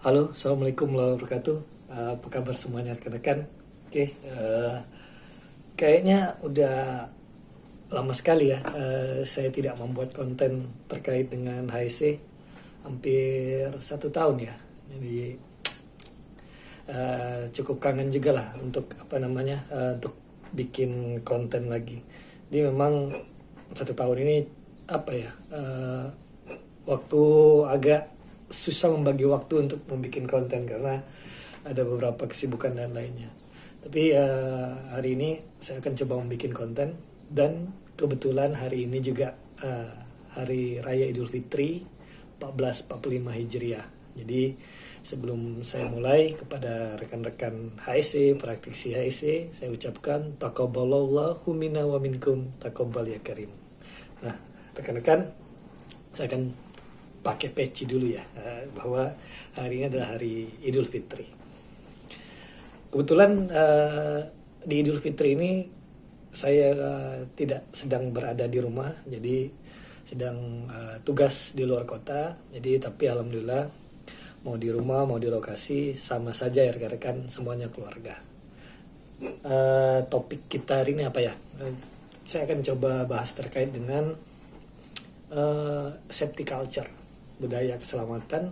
Halo, Assalamualaikum warahmatullahi wabarakatuh. Apa kabar semuanya rekan-rekan? Oke, kayaknya udah lama sekali ya saya tidak membuat konten terkait dengan HSC. Hampir 1 tahun ya. Jadi cukup kangen juga lah untuk untuk bikin konten lagi. Jadi memang 1 tahun ini apa ya, waktu agak susah membagi waktu untuk membuat konten karena ada beberapa kesibukan dan lainnya. Tapi hari ini saya akan coba membuat konten, dan kebetulan hari ini juga hari raya Idul Fitri 1445 Hijriah. Jadi sebelum saya mulai, kepada rekan-rekan HSC, praktisi HSC, saya ucapkan taqabbalallahu minna wa minkum, taqabbal ya karim. Nah, rekan-rekan, saya akan pakai peci dulu ya, bahwa hari ini adalah hari Idul Fitri. Kebetulan di Idul Fitri ini saya tidak sedang berada di rumah, jadi sedang tugas di luar kota. Jadi tapi alhamdulillah, mau di rumah mau di lokasi sama saja ya rekan-rekan, semuanya keluarga. Topik kita hari ini apa ya? Saya akan coba bahas terkait dengan safety culture, budaya keselamatan,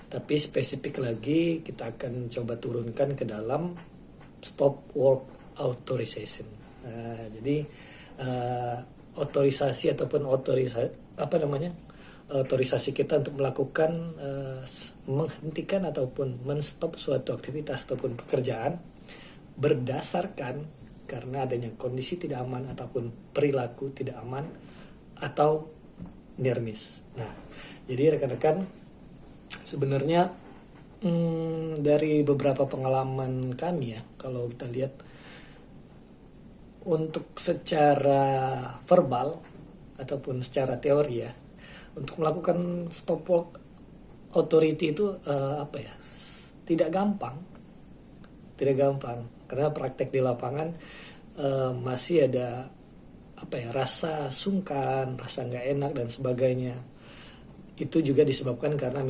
tapi spesifik lagi kita akan coba turunkan ke dalam stop work authorization. Jadi otorisasi ataupun otorisasi kita untuk melakukan menghentikan ataupun menstop suatu aktivitas ataupun pekerjaan berdasarkan karena adanya kondisi tidak aman ataupun perilaku tidak aman atau near miss. Nah, jadi rekan-rekan, sebenarnya dari beberapa pengalaman kami ya, kalau kita lihat untuk secara verbal ataupun secara teori ya, untuk melakukan stop work authority itu tidak gampang karena praktek di lapangan masih ada rasa sungkan, rasa nggak enak dan sebagainya. Itu juga disebabkan karena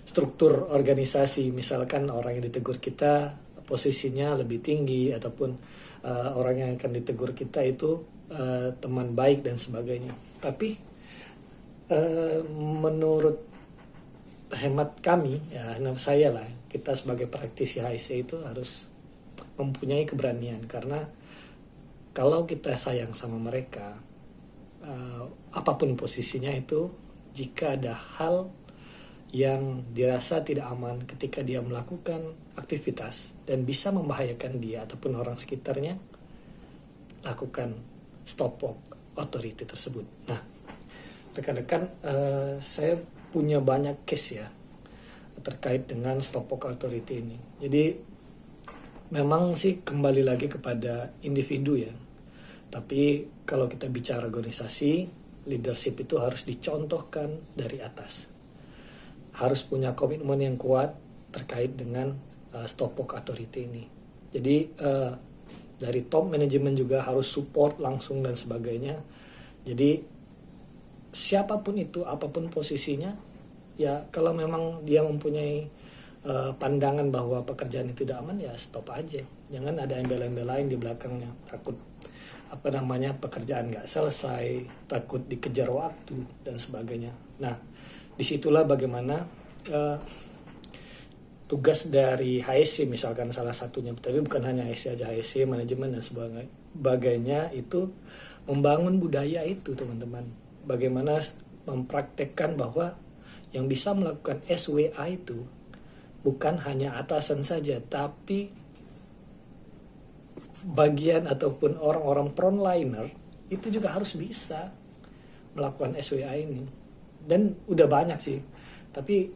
struktur organisasi, misalkan orang yang ditegur kita posisinya lebih tinggi, ataupun orang yang akan ditegur kita itu teman baik dan sebagainya. Tapi menurut hemat kami ya, saya lah, kita sebagai praktisi HSC itu harus mempunyai keberanian, karena kalau kita sayang sama mereka, apapun posisinya itu, jika ada hal yang dirasa tidak aman ketika dia melakukan aktivitas dan bisa membahayakan dia ataupun orang sekitarnya, lakukan stop work authority tersebut. Nah, rekan-rekan, saya punya banyak case ya terkait dengan stop work authority ini. Jadi memang sih kembali lagi kepada individu ya. Tapi kalau kita bicara organisasi, leadership itu harus dicontohkan dari atas. Harus punya komitmen yang kuat terkait dengan stop work authority ini. Jadi dari top manajemen juga harus support langsung dan sebagainya. Jadi siapapun itu, apapun posisinya, ya kalau memang dia mempunyai pandangan bahwa pekerjaan itu tidak aman, ya stop aja. Jangan ada embel-embel lain di belakangnya. Takut pekerjaan nggak selesai, takut dikejar waktu dan sebagainya. Nah, disitulah bagaimana tugas dari HSC misalkan salah satunya, tapi bukan hanya HSC aja, HSC, manajemen dan sebagainya, itu membangun budaya itu teman-teman. Bagaimana mempraktekkan bahwa yang bisa melakukan SWA itu bukan hanya atasan saja, tapi bagian ataupun orang-orang frontliner itu juga harus bisa melakukan SWA ini. Dan udah banyak sih, tapi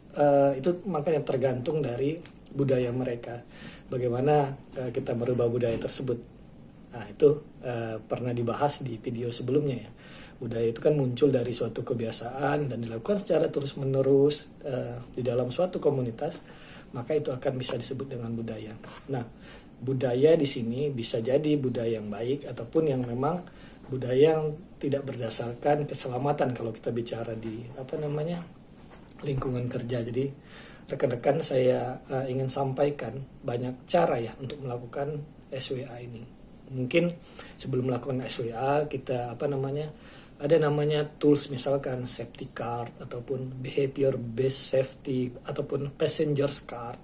itu makanya tergantung dari budaya mereka, bagaimana kita merubah budaya tersebut. Nah, itu pernah dibahas di video sebelumnya ya. Budaya itu kan muncul dari suatu kebiasaan dan dilakukan secara terus-menerus di dalam suatu komunitas, maka itu akan bisa disebut dengan budaya. Nah, budaya di sini bisa jadi budaya yang baik ataupun yang memang budaya yang tidak berdasarkan keselamatan kalau kita bicara di lingkungan kerja. Jadi rekan-rekan, saya ingin sampaikan banyak cara ya untuk melakukan SWA ini. Mungkin sebelum melakukan SWA kita ada namanya tools, misalkan safety card ataupun behavior based safety ataupun passengers card,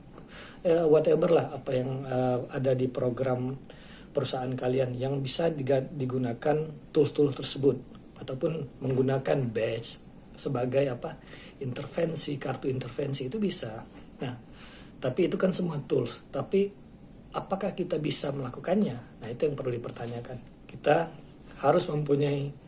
whatever lah apa yang ada di program perusahaan kalian yang bisa digunakan tools-tools tersebut, ataupun menggunakan badge sebagai intervensi, kartu intervensi itu bisa. Nah, tapi itu kan semua tools, tapi apakah kita bisa melakukannya? Nah, itu yang perlu dipertanyakan. Kita harus mempunyai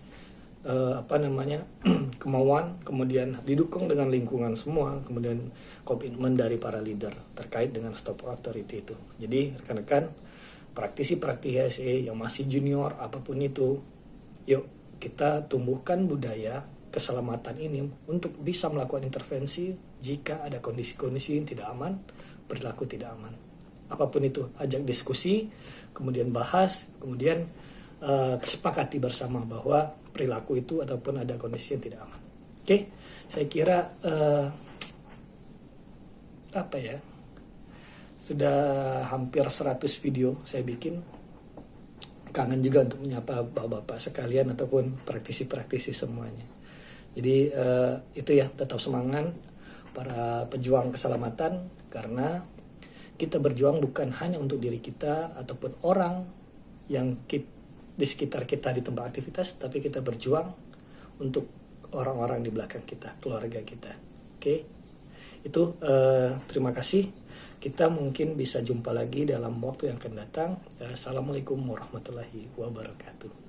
kemauan, kemudian didukung dengan lingkungan semua, kemudian komitmen dari para leader terkait dengan stop authority itu. Jadi rekan-rekan, praktisi-praktisi HSE yang masih junior apapun itu, yuk kita tumbuhkan budaya keselamatan ini untuk bisa melakukan intervensi jika ada kondisi-kondisi yang tidak aman, perilaku tidak aman. Apapun itu, ajak diskusi, kemudian bahas, kemudian kesepakati bersama bahwa perilaku itu ataupun ada kondisi yang tidak aman. Oke, saya kira sudah hampir 100 video saya bikin. Kangen juga untuk menyapa bapak-bapak sekalian ataupun praktisi-praktisi semuanya. Jadi itu ya, tetap semangat para pejuang keselamatan, karena kita berjuang bukan hanya untuk diri kita ataupun orang yang di sekitar kita di tempat aktivitas, tapi kita berjuang untuk orang-orang di belakang kita, keluarga kita. Oke, itu terima kasih. Kita mungkin bisa jumpa lagi dalam waktu yang akan datang. Assalamualaikum warahmatullahi wabarakatuh.